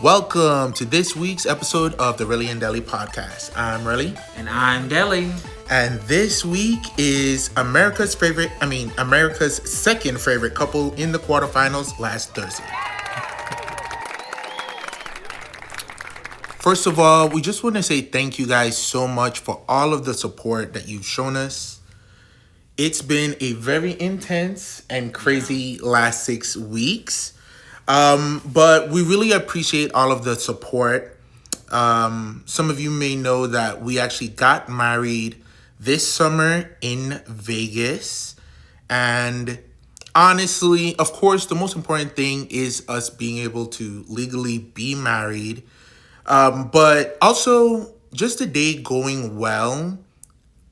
Welcome to this week's episode of the Relly and Deli podcast. I'm Relly. And I'm Deli. And this week is America's second favorite couple in the quarterfinals last Thursday. First of all, we just want to say thank you guys so much for all of the support that you've shown us. It's been a very intense and crazy last 6 weeks. But we really appreciate all of the support. Some of you may know that we actually got married this summer in Vegas. And honestly, of course, the most important thing is us being able to legally be married. But also, just the day going well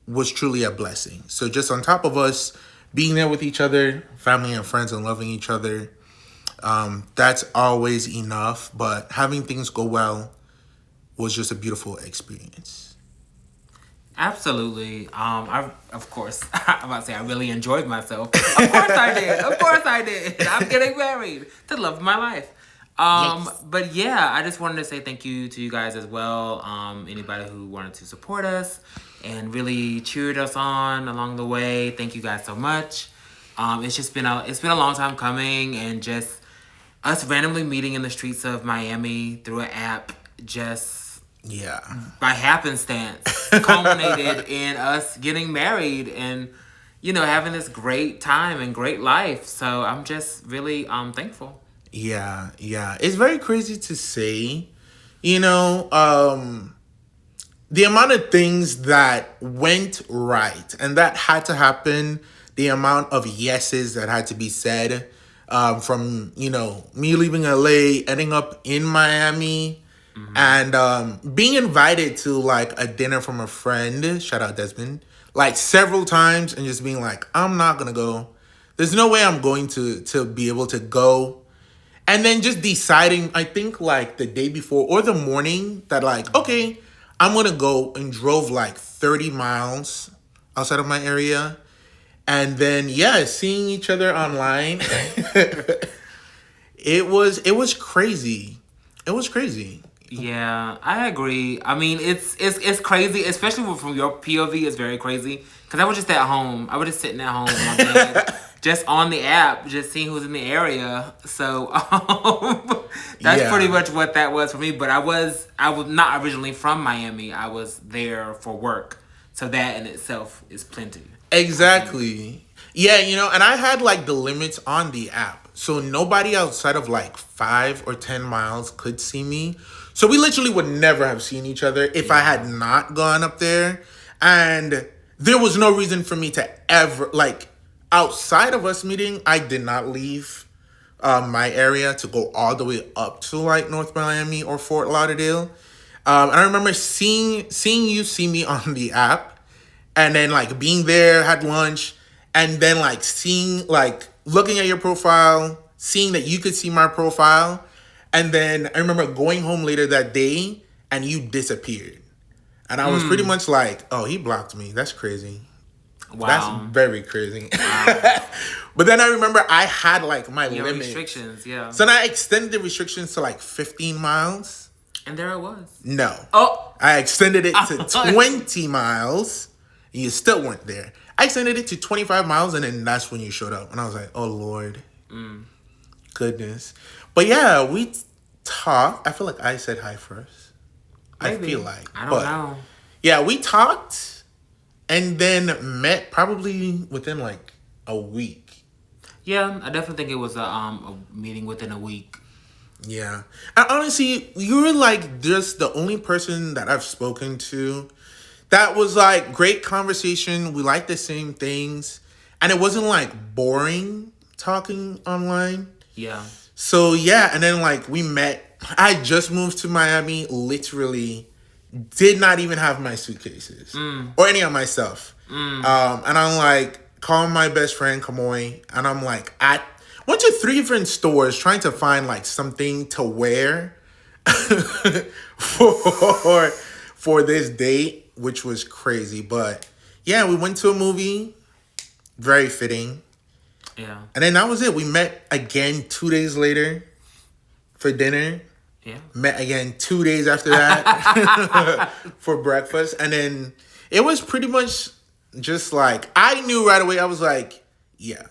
was truly a blessing. So just on top of us being there with each other, family and friends, and loving each other, that's always enough, but having things go well was just a beautiful experience. Absolutely. I'm about to say I really enjoyed myself. Of course I did. I'm getting married to the love of my life. Yes. But yeah, I just wanted to say thank you to you guys as well. Anybody who wanted to support us and really cheered us on along the way. Thank you guys so much. It's been a long time coming, and just us randomly meeting in the streets of Miami through an app, just by happenstance, culminated in us getting married and, having this great time and great life. So I'm just really thankful. Yeah. It's very crazy to say, the amount of things that went right and that had to happen, the amount of yeses that had to be said. From, me leaving LA, ending up in Miami, and being invited to, like, a dinner from a friend, shout out Desmond, like, several times, and just being like, I'm not going to go. There's no way I'm going to be able to go. And then just deciding, I think, like, the day before or the morning that, like, okay, I'm going to go, and drove, like, 30 miles outside of my area. And then, seeing each other online, it was crazy. It was crazy. Yeah, I agree. I mean, it's crazy, especially from your POV. It's very crazy because I was just at home. I was just sitting at home in my bed, just on the app, just seeing who's in the area. So that's pretty much what that was for me. But I was not originally from Miami. I was there for work, so that in itself is plenty. Exactly. Yeah, and I had, like, the limits on the app. So nobody outside of, like, 5 or 10 miles could see me. So we literally would never have seen each other if I had not gone up there. And there was no reason for me to ever, like, outside of us meeting, I did not leave my area to go all the way up to, like, North Miami or Fort Lauderdale. And I remember seeing you see me on the app. And then, like, being there, had lunch, and then, like, looking at your profile, seeing that you could see my profile. And then I remember going home later that day, and you disappeared. And I was pretty much like, oh, he blocked me. That's crazy. Wow. That's very crazy. Wow. But then I remember I had, like, my Your limit. restrictions, yeah. So then I extended the restrictions to, like, 15 miles. And there it was. No. Oh. I extended it to 20 miles. And you still weren't there. I extended it to 25 miles, and then that's when you showed up. And I was like, oh, Lord. Goodness. But yeah, we talked. I feel like I said hi first. Maybe. I feel like. I don't know. Yeah, we talked and then met probably within, like, a week. Yeah, I definitely think it was a meeting within a week. Yeah. And honestly, you were, like, just the only person that I've spoken to that was, like, great conversation. We like the same things. And it wasn't, like, boring talking online. Yeah. So, yeah. And then, like, we met. I just moved to Miami, literally did not even have my suitcases or any of my stuff. And I'm, like, calling my best friend, Kamoy. And I'm, like, went to 3 different stores trying to find, like, something to wear for this date, which was crazy. But yeah, we went to a movie, very fitting. Yeah. And then that was it. We met again 2 days later for dinner. Yeah. Met again 2 days after that for breakfast. And then it was pretty much just like, I knew right away, I was like, yeah,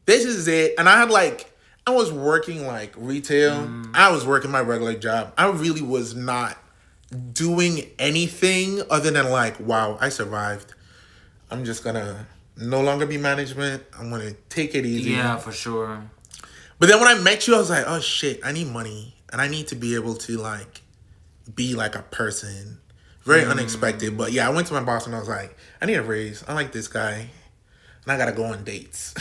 this is it. And I had like, I was working like retail. I was working my regular job. I really was not doing anything other than like, wow, I survived. I'm just gonna no longer be management. I'm gonna take it easy. Yeah, for sure. But then when I met you, I was like, oh shit, I need money. And I need to be able to like be like a person. Very unexpected. But yeah, I went to my boss and I was like, I need a raise. I like this guy. And I gotta go on dates.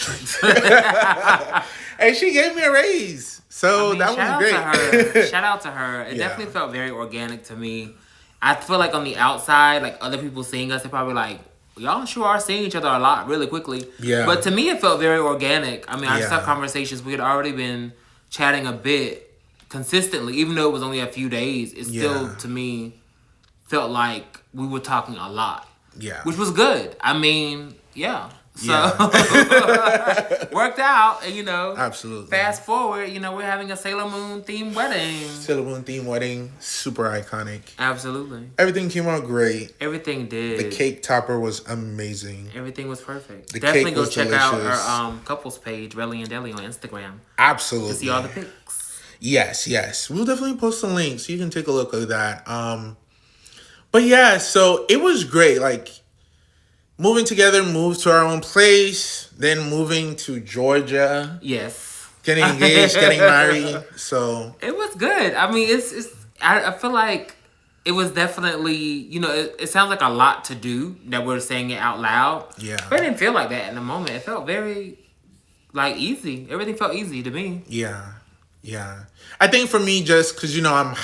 And she gave me a raise. So that was great. Shout out to her. It Yeah. definitely felt very organic to me. I feel like on the outside, like other people seeing us, they're probably like, y'all sure are seeing each other a lot really quickly. Yeah. But to me, it felt very organic. I mean, I just Yeah. had conversations. We had already been chatting a bit consistently, even though it was only a few days. It still, Yeah. to me, felt like we were talking a lot. Yeah. Which was good. I mean, yeah. So Yeah. worked out, and Absolutely. fast forward, we're having a Sailor Moon themed wedding. Sailor Moon theme wedding, super iconic. Absolutely. Everything came out great. Everything did. The cake topper was amazing. Everything was perfect. The Definitely cake go was check out delicious. our couples page, Relly and Deli, on Instagram Absolutely. to see all the pics. Yes. We'll definitely post a link so you can take a look at that. But yeah, so it was great. Like moving together, moved to our own place, then moving to Georgia, Yes. getting engaged, getting married. So It was good. I mean, I feel like it was definitely, it sounds like a lot to do that we're saying it out loud. Yeah. But it didn't feel like that in the moment. It felt very, like, easy. Everything felt easy to me. yeah. I think for me, just because I'm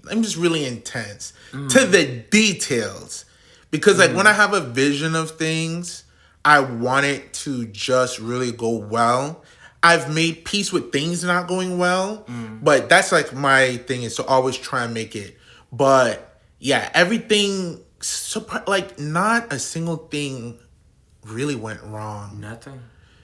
I'm just really intense to the details. Because like when I have a vision of things, I want it to just really go well. I've made peace with things not going well, but that's like my thing is to always try and make it. But yeah, everything, like not a single thing really went wrong. Nothing.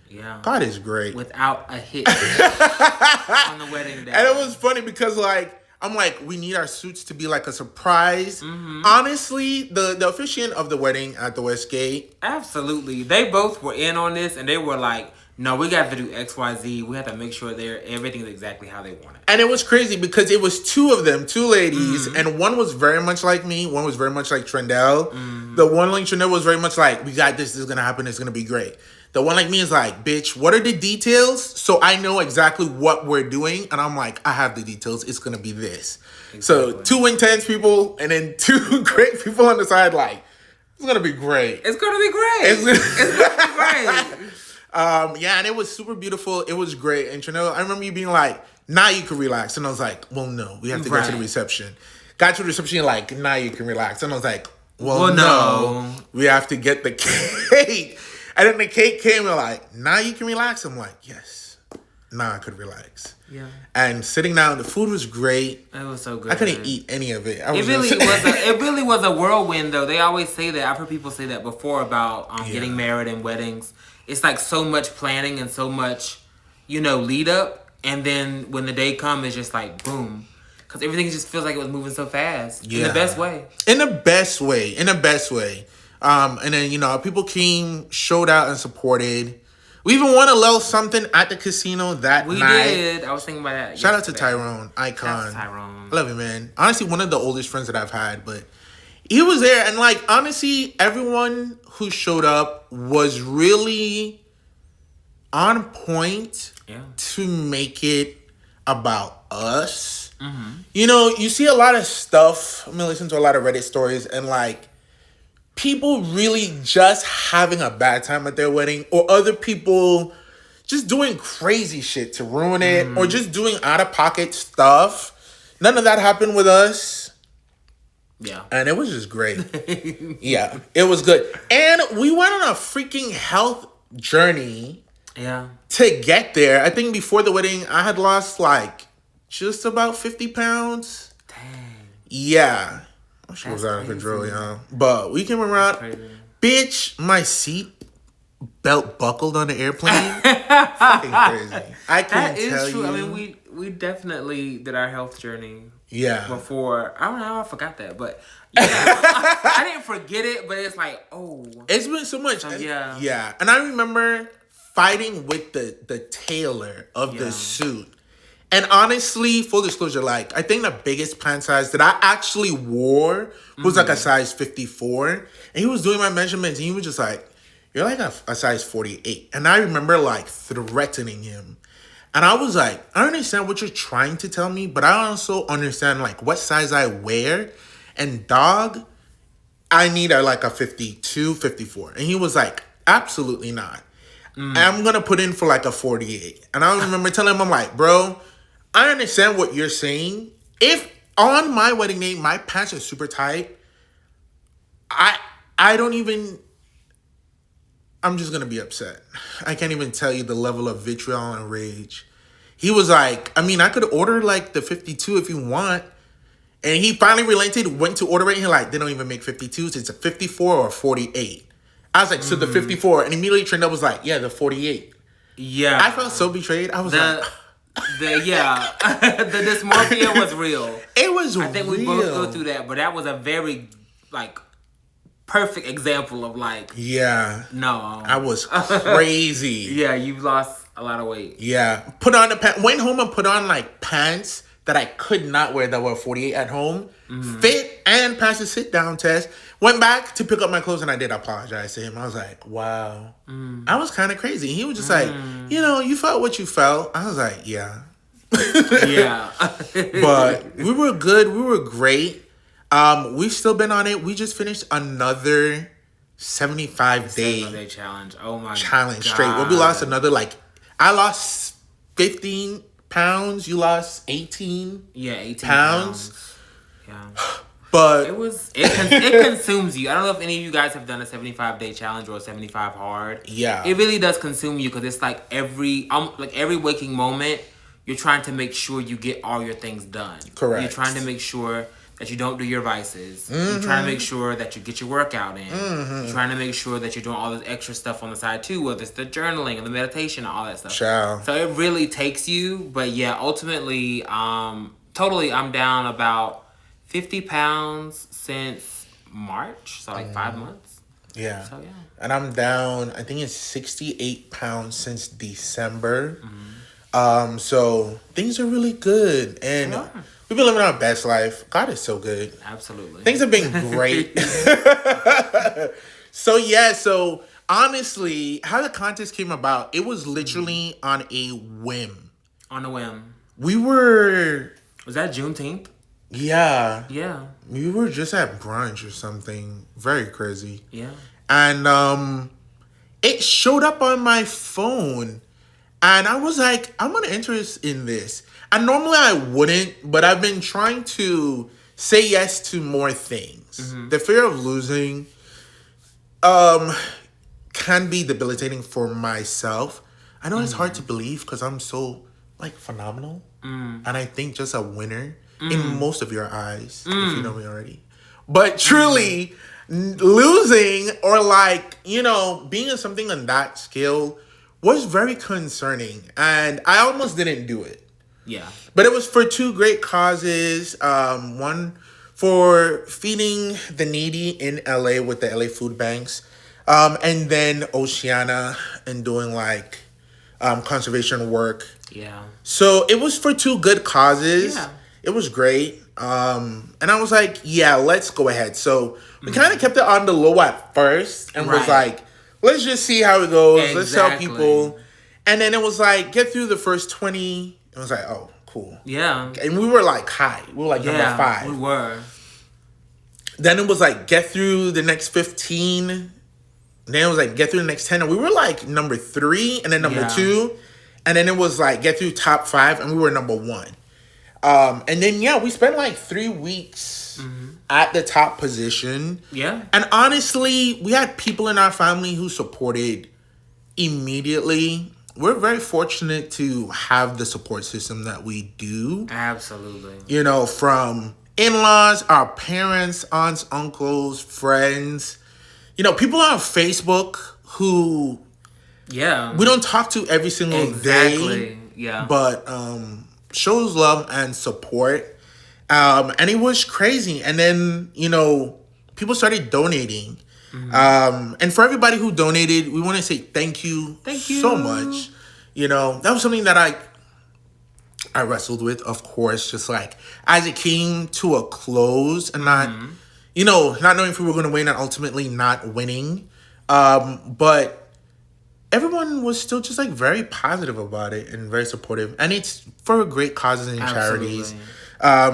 Yeah. God is great. Without a hit on the wedding day. And it was funny because like, I'm like, we need our suits to be like a surprise. Honestly, the officiant of the wedding at the Westgate. Absolutely. They both were in on this, and they were like, no, we got to do X, Y, Z. We have to make sure everything is exactly how they want it. And it was crazy because it was two of them, two ladies, and one was very much like me. One was very much like Trendell. The one like Trendell was very much like, we got this is going to happen. It's going to be great. The one like me is like, bitch, what are the details? So I know exactly what we're doing. And I'm like, I have the details. It's going to be this. Exactly. So two intense people and then two great people on the side like, it's going to be great. It's going to be great. It's going to be great. Yeah, and it was super beautiful. It was great. And Chanel, I remember you being like, now you can relax. And I was like, well, no, we have to go to the reception. Got to the reception, you're like, now you can relax. And I was like, well no, we have to get the cake. And then the cake came and like, now you can relax. I'm like, yes, now I could relax. Yeah. And sitting down, the food was great. It was so good. I couldn't eat any of it. It really was a whirlwind, though. They always say that. I've heard people say that before about getting married and weddings. It's like so much planning and so much, lead up. And then when the day comes, it's just like, boom. Because everything just feels like it was moving so fast. Yeah. In the best way. In the best way. And then, people came, showed out and supported. We even won a little something at the casino that night. We did. I was thinking about that. Shout out to Tyrone, icon. Shout out to Tyrone. I love you, man. Honestly, one of the oldest friends that I've had, but he was there. And like, honestly, everyone who showed up was really on point to make it about us. Mm-hmm. You see a lot of stuff. I listen to a lot of Reddit stories and like, people really just having a bad time at their wedding or other people just doing crazy shit to ruin it or just doing out-of-pocket stuff. None of that happened with us. Yeah. And it was just great. Yeah, it was good. And we went on a freaking health journey to get there. I think before the wedding, I had lost like just about 50 pounds. Dang. Yeah. She was That's out of control, crazy. y'all. But we came around. Crazy. Bitch, my seat belt buckled on the airplane. Fucking crazy. I couldn't That tell is true. you. I mean, we definitely did our health journey Yeah. before. I don't know how I forgot that, but yeah, I didn't forget it. But it's like, oh, It's been so much. yeah. Yeah. And I remember fighting with the tailor of Yeah. the suit. And honestly, full disclosure, like, I think the biggest pant size that I actually wore was like a size 54. And he was doing my measurements and he was just like, you're like a size 48. And I remember like threatening him. And I was like, I understand what you're trying to tell me, but I also understand like what size I wear. And dog, I need like a 52, 54. And he was like, absolutely not. I'm going to put in for like a 48. And I remember telling him, I'm like, bro, I understand what you're saying. If on my wedding day, my pants are super tight, I don't even, I'm just going to be upset. I can't even tell you the level of vitriol and rage. He was like, I mean, I could order like the 52 if you want. And he finally relented, went to order it, and he's like, they don't even make 52s. It's a 54 or a 48. I was like, so the 54. And immediately Trent was like, yeah, the 48. yeah. I felt so betrayed. I was like, the dysmorphia was real. it was I think we both go through that, but that was a very like perfect example of like, Yeah. no, I was crazy. yeah, you've lost a lot of weight. Yeah. Put on the pants. Went home and put on like pants that I could not wear that were 48 at home. Fit and passed the sit down test. Went back to pick up my clothes and I did apologize to him. I was like, wow. I was kind of crazy. He was just like, you know, you felt what you felt. I was like, yeah. Yeah. But we were good. We were great. We've still been on it. We just finished another 75-day 7-day challenge. Oh my challenge God. straight. Where we lost another, like, I lost 15 pounds. You lost 18 Yeah, 18 pounds. pounds. Yeah. But It consumes you. I don't know if any of you guys have done a 75-day challenge or a 75 hard. Yeah. It really does consume you because it's like every waking moment, you're trying to make sure you get all your things done. Correct. You're trying to make sure that you don't do your vices. You're trying to make sure that you get your workout in. You're trying to make sure that you're doing all this extra stuff on the side too, whether it's the journaling and the meditation and all that stuff. Ciao. So it really takes you. But yeah, ultimately, totally, I'm down about 50 pounds since March. So like 5 months. yeah. So yeah. And I'm down, I think it's 68 pounds since December. So things are really good. And They are. we've been living our best life. God is so good. Absolutely. Things have been great. So honestly, how the contest came about, it was literally on a whim. On a whim. We were, Was that Juneteenth? yeah, Yeah. we were just at brunch or something. Very crazy. Yeah. And it showed up on my phone. And I was like, I'm gonna interest in this. And normally I wouldn't, but I've been trying to say yes to more things. The fear of losing can be debilitating for myself. I know it's hard to believe because I'm so like phenomenal. And I think just a winner in most of your eyes, if you know me already. But truly, losing or like, you know, being in something on that scale was very concerning. And I almost didn't do it. Yeah. But it was for two great causes. One for feeding the needy in LA with the LA food banks. And then Oceana and doing like conservation work. Yeah. So it was for two good causes. Yeah. It was great. And I was like, yeah, let's go ahead. So we kind of kept it on the low at first and was Right. like, let's just see how it goes. Let's tell Exactly. people. And then it was like, get through the first 20. It was like, oh, cool. Yeah. And we were like high. We were like Yeah. number 5. We were. Then it was like, get through the next 15. Then it was like, get through the next 10. And we were like number 3 and then number Yeah. 2. And then it was like, get through top 5. And we were number 1. And then, yeah, we spent like 3 weeks at the top position. Yeah. And honestly, we had people in our family who supported immediately. we're very fortunate to have the support system that we do. Absolutely. You know, from in-laws, our parents, aunts, uncles, friends. You know, people on Facebook who Yeah. we don't talk to every single day. Yeah. But shows love and support. And it was crazy. And then, you know, people started donating. And for everybody who donated, we want to say thank you so much. You know, that was something that I wrestled with, of course, just like as it came to a close and not, you know, not knowing if we were going to win and ultimately not winning. But everyone was still just like very positive about it and very supportive. And it's for great causes and charities.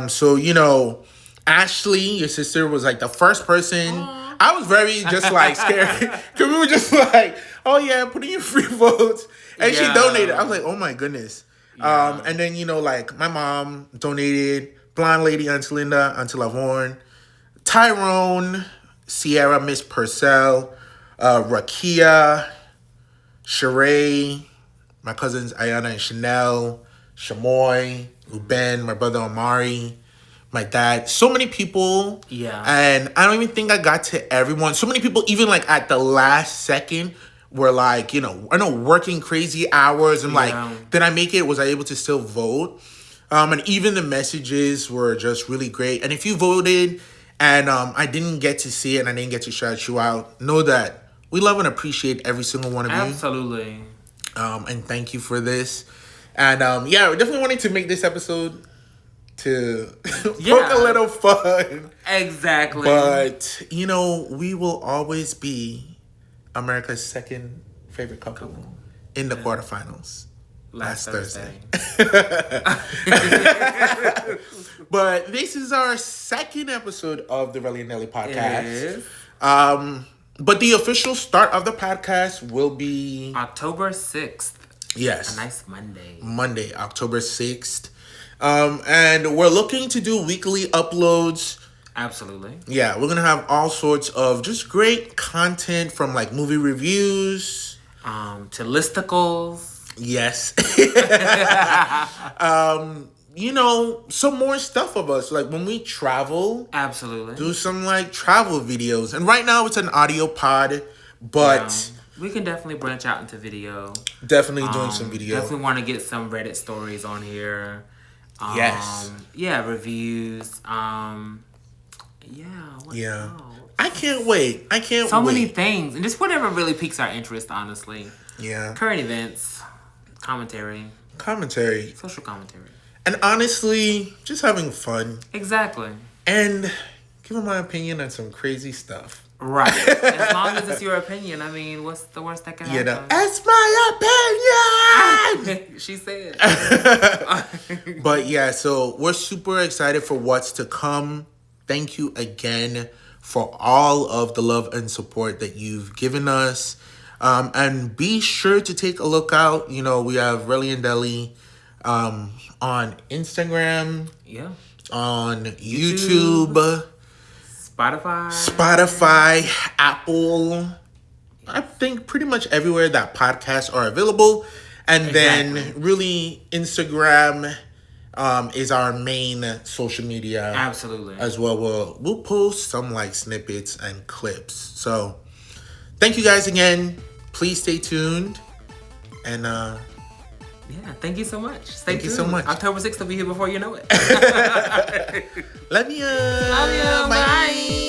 So, you know, Ashley, your sister, was like the first person. Aww. I was very just like scared because we were just like, oh yeah, put in your free votes. And she donated. I was like, oh my goodness. And then, you know, like my mom donated, Blonde Lady, Auntie Linda, Auntie Lavorne, Tyrone, Sierra, Miss Purcell, Rakia, Sheree, my cousins Ayana and Chanel, Shamoy, Uben, my brother Omari, my dad. So many people. Yeah. And I don't even think I got to everyone. So many people, even like at the last second, were like, you know, I know working crazy hours and like, did I make it? Was I able to still vote? And even the messages were just really great. And if you voted and I didn't get to see it and I didn't get to shout you out, know that we love and appreciate every single one of you. Absolutely. And thank you for this. And yeah, we definitely wanted to make this episode to poke a little fun. Exactly. But, you know, we will always be America's second favorite couple in the quarterfinals. Last Thursday. But this is our second episode of the Relly and Nelly podcast. But the official start of the podcast will be October 6th. Yes. A nice Monday. Monday, October 6th. And we're looking to do weekly uploads. Absolutely. Yeah, we're going to have all sorts of just great content from like movie reviews. To listicles. Yes. You know, some more stuff of us. Like when we travel. Absolutely. Do some like travel videos. And right now it's an audio pod, but... we can definitely branch out into video. Definitely doing some video. Definitely want to get some Reddit stories on here. Yes. Yeah, reviews. What else? I can't wait. So many things. And just whatever really piques our interest, honestly. Yeah. Current events. Commentary. Social commentary. And honestly, just having fun. Exactly. And giving my opinion on some crazy stuff. Right. As long as it's your opinion, I mean, what's the worst that can happen? You know, it's my opinion! She said. But yeah, so we're super excited for what's to come. Thank you again for all of the love and support that you've given us. And be sure to take a look out. You know, we have Relly and Deli on Instagram. Yeah. On YouTube. Spotify, Apple. I think pretty much everywhere that podcasts are available. And then really Instagram is our main social media. Absolutely. As well. We'll post some like snippets and clips. So thank you guys again. Please stay tuned. And yeah, thank you so much. Thank you so much. October 6th will be here before you know it. Love you. Bye.